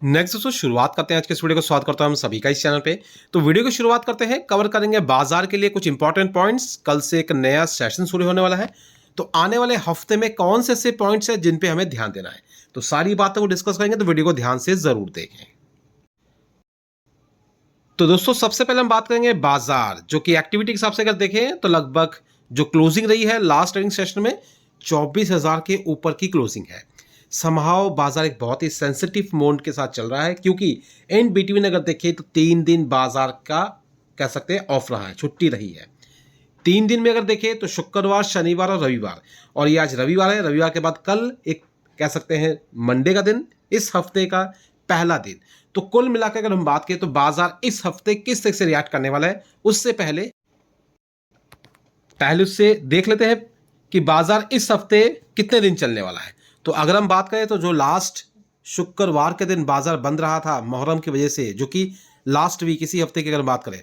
Next दोस्तों शुरुआत करते हैं आज के इस वीडियो को। स्वागत करता हूं हम सभी का इस चैनल पे। तो वीडियो की शुरुआत करते हैं, कवर करेंगे बाजार के लिए कुछ इंपॉर्टेंट पॉइंट्स। कल से एक नया सेशन शुरू होने वाला है, तो आने वाले हफ्ते में कौन से ऐसे पॉइंट्स हैं जिन पे हमें ध्यान देना है, तो सारी बातों को डिस्कस करेंगे। तो वीडियो को ध्यान से जरूर देखें। तो दोस्तों सबसे पहले हम बात करेंगे बाजार, जो कि एक्टिविटी के हिसाब से अगर देखें तो लगभग जो क्लोजिंग रही है लास्ट ट्रेडिंग सेशन में 24,000 के ऊपर की क्लोजिंग है। समहाउ बाजार एक बहुत ही सेंसिटिव मोड के साथ चल रहा है, क्योंकि इन बिटवीन अगर देखें तो 3 दिन बाजार का कह सकते हैं ऑफ रहा है, छुट्टी रही है। 3 दिन में अगर देखें तो शुक्रवार, शनिवार और रविवार, और ये आज रविवार है। रविवार के बाद कल एक कह सकते हैं मंडे का दिन, इस हफ्ते का पहला दिन। तो कुल मिलाकर अगर हम बात करें तो बाजार इस हफ्ते किस तरह से रिएक्ट करने वाला है, उससे पहले उससे देख लेते हैं कि बाजार इस हफ्ते कितने दिन चलने वाला है। तो अगर हम बात करें तो जो लास्ट शुक्रवार के दिन बाजार बंद रहा था मुहर्रम की वजह से, जो कि लास्ट वीक इसी हफ्ते की अगर बात करें,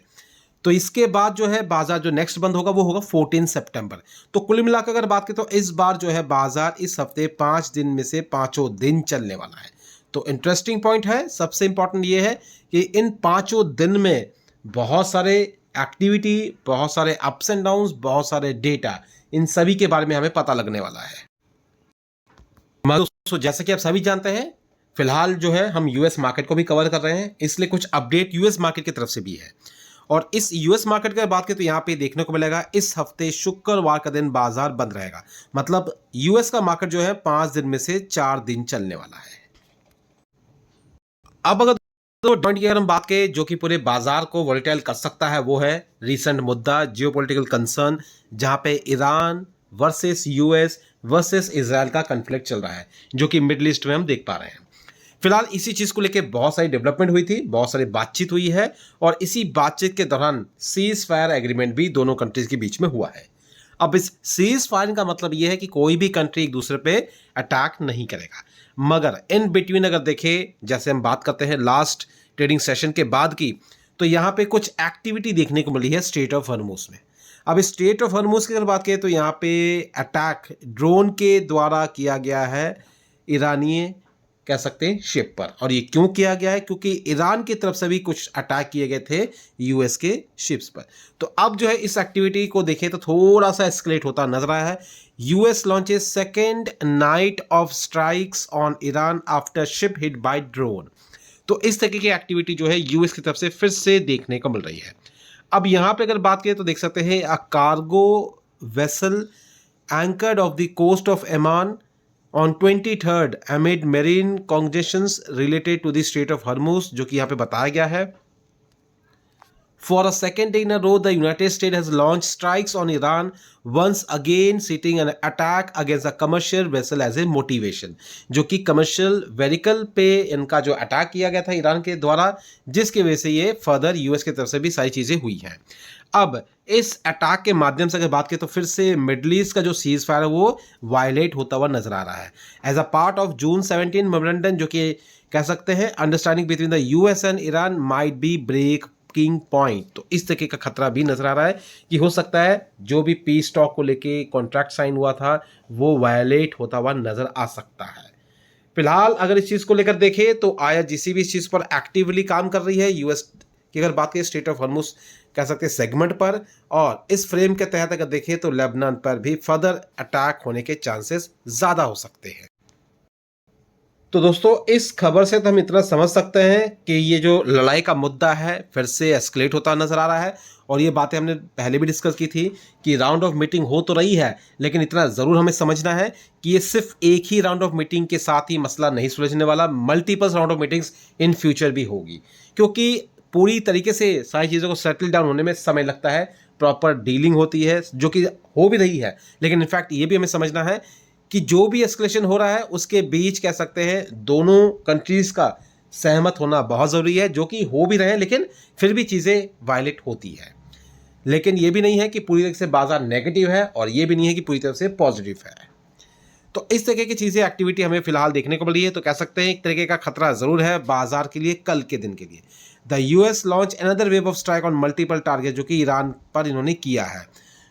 तो इसके बाद जो है बाजार जो नेक्स्ट बंद होगा वो होगा 14 सितंबर। तो कुल मिलाकर अगर बात करें तो इस बार जो है बाजार इस हफ्ते 5 दिन में से पांचों दिन चलने वाला है। तो इंटरेस्टिंग पॉइंट है। सबसे इंपॉर्टेंट ये है कि इन पांचों दिन में बहुत सारे एक्टिविटी, बहुत सारे अप्स एंड डाउन्स, बहुत सारे डेटा, इन सभी के बारे में हमें पता लगने वाला है। दोस्तों जैसा कि आप सभी जानते हैं, फिलहाल जो है हम यूएस मार्केट को भी कवर कर रहे हैं, इसलिए कुछ अपडेट यूएस मार्केट की तरफ से भी है। और इस यूएस मार्केट की बात करें तो यहाँ पे देखने को मिलेगा इस हफ्ते शुक्रवार का दिन बाजार बंद रहेगा। मतलब यूएस का मार्केट जो है 5 दिन में से 4 दिन चलने वाला है। अब अगर तो पॉइंट की अगर हम बात करें जो कि पूरे बाजार को वोलेटाइल कर सकता है, वो है रीसेंट मुद्दा जियोपॉलिटिकल कंसर्न, जहां पे Iran versus US versus Israel का कन्फ्लिक्ट चल रहा है, जो कि मिडिल ईस्ट में हम देख पा रहे हैं। फिलहाल इसी चीज को लेकर बहुत सारी डेवलपमेंट हुई थी, बहुत सारी बातचीत हुई है, और इसी बातचीत के दौरान सीज फायर एग्रीमेंट भी दोनों कंट्रीज के बीच में हुआ है। अब इस सीज फायरिंग का मतलब यह है कि कोई भी कंट्री एक दूसरे पे अटैक नहीं करेगा, मगर इन बिटवीन अगर देखें, जैसे हम बात करते हैं लास्ट ट्रेडिंग सेशन के बाद की, तो यहाँ पे कुछ एक्टिविटी देखने को मिली है स्ट्रेट ऑफ हॉर्मुज में। अब इस स्ट्रेट ऑफ हॉर्मुज की अगर बात करें तो यहाँ पे अटैक ड्रोन के द्वारा किया गया है ईरानी कह सकते हैं शिप पर। और ये क्यों किया गया है? क्योंकि ईरान की तरफ से भी कुछ अटैक किए गए थे यूएस के शिप्स पर। तो अब जो है इस एक्टिविटी को देखें तो थोड़ा सा एस्केलेट होता नजर आया है। US launches second night of strikes on Iran after ship hit by drone. तो इस तरीके की एक्टिविटी जो है यूएस की तरफ से फिर से देखने को मिल रही है। अब यहाँ पे अगर बात करें तो देख सकते हैं a cargo vessel anchored off the coast of Oman on 23rd amid marine congestions related to the Strait of Hormuz, जो कि यहाँ पे बताया गया है। For a second day in a row, the United States has launched strikes on Iran, once again citing an attack against a commercial vessel as a motivation, जो कि commercial vehicle पे इनका जो अटैक किया गया था ईरान के द्वारा, जिसकी वजह से ये फर्दर यूएस की तरफ से भी सारी चीज़ें हुई हैं। अब इस अटैक के माध्यम से अगर बात करें तो फिर से मिडल ईस्ट का जो सीज फायर है वो वायलेट होता हुआ नजर आ रहा है। As a part of June 17 memorandum, जो कि कह सकते हैं understanding between the US and Iran might be breaking point. तो इस तरीके का खतरा भी नजर आ रहा है कि हो सकता है जो भी पीस टॉक को लेके कॉन्ट्रैक्ट साइन हुआ था वो वायलेट होता हुआ नजर आ सकता है। फिलहाल अगर इस चीज को लेकर देखें तो आईआरजीसी भी इस चीज पर एक्टिवली काम कर रही है यूएस की अगर बात करें स्टेट ऑफ हॉर्मुज कह सकते हैं सेगमेंट पर, और इस फ्रेम के तहत अगर देखें तो लेबनान पर भी फर्दर अटैक होने के चांसेस ज्यादा हो सकते हैं। तो दोस्तों इस खबर से तो हम इतना समझ सकते हैं कि ये जो लड़ाई का मुद्दा है फिर से एस्केलेट होता नजर आ रहा है। और ये बातें हमने पहले भी डिस्कस की थी कि राउंड ऑफ मीटिंग हो तो रही है, लेकिन इतना ज़रूर हमें समझना है कि ये सिर्फ एक ही राउंड ऑफ मीटिंग के साथ ही मसला नहीं सुलझने वाला, multiple round of meetings in future भी होगी, क्योंकि पूरी तरीके से सारी चीज़ों को सेटल डाउन होने में समय लगता है, प्रॉपर डीलिंग होती है जो कि हो भी रही है। लेकिन इनफैक्ट ये भी हमें समझना है कि जो भी एस्केलेशन हो रहा है उसके बीच कह सकते हैं दोनों कंट्रीज का सहमत होना बहुत ज़रूरी है, जो कि हो भी रहे हैं, लेकिन फिर भी चीज़ें वायलेट होती है। लेकिन ये भी नहीं है कि पूरी तरह से बाजार नेगेटिव है, और ये भी नहीं है कि पूरी तरह से पॉजिटिव है। तो इस तरीके की चीज़ें एक्टिविटी हमें फिलहाल देखने को मिली है। तो कह सकते हैं एक तरीके का खतरा ज़रूर है बाजार के लिए कल के दिन के लिए। The US launch another wave of strike on multiple target, जो कि ईरान पर इन्होंने किया है।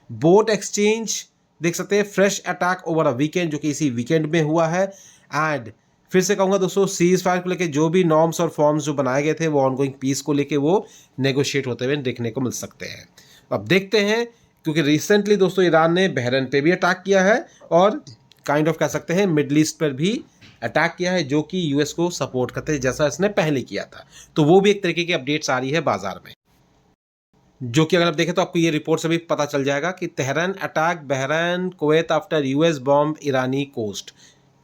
बोट एक्सचेंज देख सकते हैं fresh attack over a weekend, जो कि इसी वीकेंड में हुआ है। एंड फिर से कहूँगा दोस्तों, सीज फायर को लेके जो भी नॉर्म्स और फॉर्म्स जो बनाए गए थे वो ऑनगोइंग पीस को लेके वो नेगोशिएट होते हुए देखने को मिल सकते हैं। अब देखते हैं, क्योंकि रिसेंटली दोस्तों ईरान ने बहरीन पे भी अटैक किया है और काइंड ऑफ कह सकते हैं मिडल ईस्ट पर भी अटैक किया है, जो कि यूएस को सपोर्ट करते हैं जैसा इसने पहले किया था। तो वो भी एक तरीके की अपडेट्स आ रही है बाजार में, जो कि अगर आप देखें तो आपको ये रिपोर्ट से भी पता चल जाएगा कि Tehran attack Bahrain Kuwait after US bomb Iranian coast,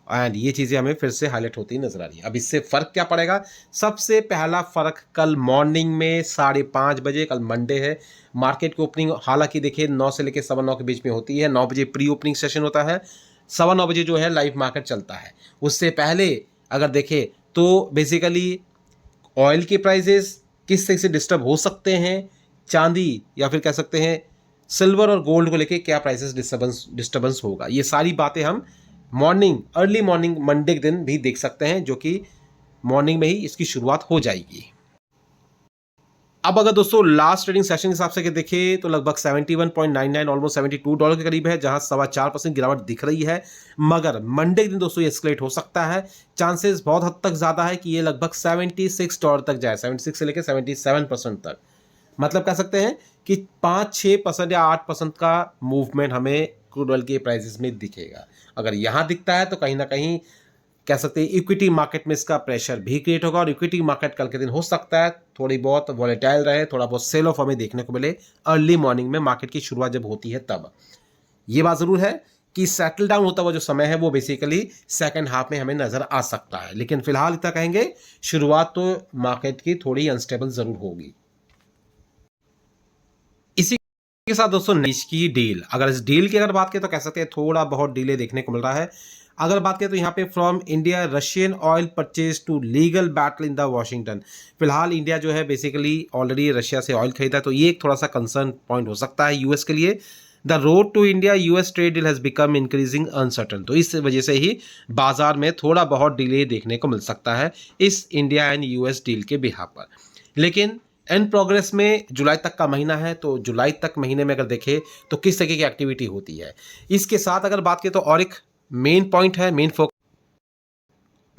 and ये चीज़ें हमें फिर से हाईलाइट होती नजर आ रही है। अब इससे फ़र्क क्या पड़ेगा? सबसे पहला फ़र्क कल मॉर्निंग में 5:30 बजे, कल मंडे है, मार्केट की ओपनिंग हालांकि देखिए 9 से लेकर 9:15 के बीच में होती है। 9 बजे प्री ओपनिंग सेशन होता है, 9:15 बजे जो है लाइव मार्केट चलता है। उससे पहले अगर देखें तो बेसिकली ऑयल के प्राइजेस किस तरह से डिस्टर्ब हो सकते हैं, चांदी या फिर कह सकते हैं सिल्वर और गोल्ड को लेके क्या प्राइसेस डिस्टर्बेंस होगा, ये सारी बातें हम अर्ली मॉर्निंग मंडे के दिन भी देख सकते हैं, जो कि मॉर्निंग में ही इसकी शुरुआत हो जाएगी। अब अगर दोस्तों लास्ट ट्रेडिंग सेशन के हिसाब से देखें तो लगभग 71.99 ऑलमोस्ट $72 के करीब है, जहां 4.25% गिरावट दिख रही है। मगर मंडे के दिन दोस्तों ये एस्केलेट हो सकता है, चांसेस बहुत हद तक ज़्यादा है कि ये लगभग $76 तक जाए, 76 से लेकर 77% तक। मतलब कह सकते हैं कि 5-6% या 8% का मूवमेंट हमें क्रूड ऑयल के प्राइसेस में दिखेगा। अगर यहाँ दिखता है तो कहीं ना कहीं कह सकते हैं इक्विटी मार्केट में इसका प्रेशर भी क्रिएट होगा, और इक्विटी मार्केट कल के दिन हो सकता है थोड़ी बहुत वॉलेटाइल रहे, थोड़ा बहुत सेल ऑफ हमें देखने को मिले अर्ली मॉर्निंग में, मार्केट की शुरुआत जब होती है तब। ये बात ज़रूर है कि सेटल डाउन होता हुआ जो समय है वो बेसिकली सेकंड हाफ में हमें नज़र आ सकता है, लेकिन फिलहाल इतना कहेंगे शुरुआत तो मार्केट की थोड़ी अनस्टेबल ज़रूर होगी। इसी के साथ दोस्तों निश की डील, अगर इस डील की अगर बात करें तो कह सकते हैं थोड़ा बहुत डिले देखने को मिल रहा है। अगर बात करें तो यहाँ पे from India Russian oil purchase to legal battle in the Washington, फिलहाल इंडिया जो है बेसिकली ऑलरेडी रशिया से ऑयल खरीदा है, तो ये एक थोड़ा सा कंसर्न पॉइंट हो सकता है यूएस के लिए। The road to India US trade deal has become increasing uncertain, तो इस वजह से ही बाजार में थोड़ा बहुत डिले देखने को मिल सकता है इस इंडिया एंड यूएस डील के बिहाफ पर। लेकिन एंड प्रोग्रेस में जुलाई तक का महीना है, तो जुलाई तक महीने में अगर देखें तो किस तरीके की एक्टिविटी होती है। इसके साथ अगर बात करें तो और एक मेन पॉइंट है, मेन फोकस,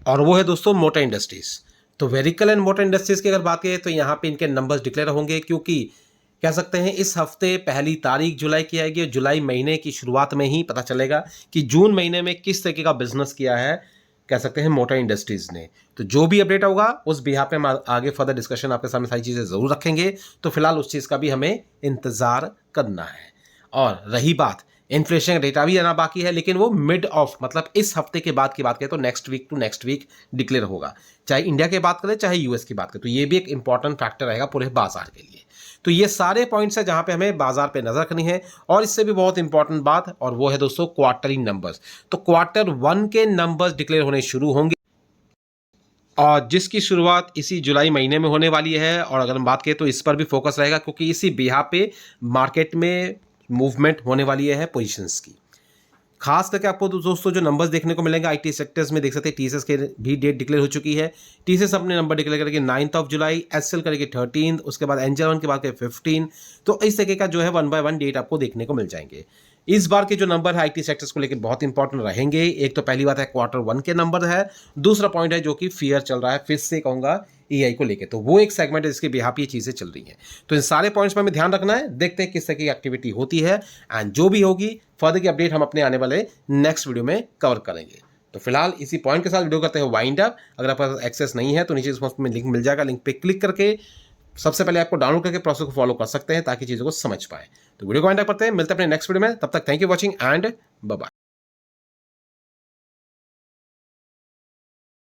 और वो है दोस्तों मोटर इंडस्ट्रीज। तो व्हीकल एंड मोटर इंडस्ट्रीज की अगर बात करें तो यहाँ पे इनके नंबर्स डिक्लेयर होंगे, क्योंकि कह सकते हैं इस हफ्ते 1 तारीख जुलाई की आएगी, और जुलाई महीने की शुरुआत में ही पता चलेगा कि जून महीने में किस तरीके का बिजनेस किया है, कह सकते हैं मोटर इंडस्ट्रीज ने। तो जो भी अपडेट होगा उस बिहाफ पे हम आगे फर्दर डिस्कशन आपके सामने सारी चीज़ें ज़रूर रखेंगे। तो फिलहाल उस चीज़ का भी हमें इंतज़ार करना है। और रही बात इन्फ्लेशन का डेटा भी आना बाकी है, लेकिन वो मिड ऑफ मतलब इस हफ्ते के बाद की बात करें तो next week to next week declare होगा, चाहे इंडिया की बात करें चाहे यूएस की बात करें। तो ये भी एक इंपॉर्टेंट फैक्टर रहेगा पूरे बाजार के लिए। तो ये सारे पॉइंट्स है जहां पे हमें बाजार पे नजर रखनी है। और इससे भी बहुत इंपॉर्टेंट बात, और वो है दोस्तों क्वार्टरली नंबर्स। तो Q1 के नंबर्स डिक्लेयर होने शुरू होंगे, और जिसकी शुरुआत इसी जुलाई महीने में होने वाली है। और अगर हम बात करें तो इस पर भी फोकस रहेगा, क्योंकि इसी बिहाफ पे मार्केट में मूवमेंट होने वाली है पोजीशंस की। खास करके आपको दोस्तों जो नंबर्स देखने को मिलेंगे आईटी सेक्टर्स में, देख सकते हैं टीसीएस के भी डेट डिक्लेयर हो चुकी है। टीसीएस अपने नंबर डिक्लेयर करेगी 9 जुलाई, एचसीएल करेगी 13, उसके बाद एंजल वन के बाद 15। तो इस तरीके का जो है 1 बाय 1 डेट आपको देखने को मिल जाएंगे। इस बार के जो नंबर है आईटी सेक्टर्स को लेकर बहुत इंपॉर्टेंट रहेंगे। एक तो पहली बात है Q1 के नंबर है, दूसरा पॉइंट है जो कि फियर चल रहा है फिर से कहूँगा ईआई को लेके, तो वो एक सेगमेंट है जिसके बिहाफ ये चीज़ें चल रही हैं। तो इन सारे पॉइंट्स पर हमें ध्यान रखना है, देखते हैं किस तरह की एक्टिविटी होती है, एंड जो भी होगी फर्दर की अपडेट हम अपने आने वाले नेक्स्ट वीडियो में कवर करेंगे। तो फिलहाल इसी पॉइंट के साथ वीडियो करते हैं वाइंड अप। अगर आपके पास एक्सेस नहीं है तो नीचे डिस्क्रिप्शन में लिंक मिल जाएगा, लिंक पे क्लिक करके सबसे पहले आपको डाउनलोड करके प्रोसेस को फॉलो कर सकते हैं ताकि चीज़ों को समझ पाए। तो वीडियो को वाइंड अप करते हैं, मिलते हैं अपने नेक्स्ट वीडियो में, तब तक thank you watching and bye bye.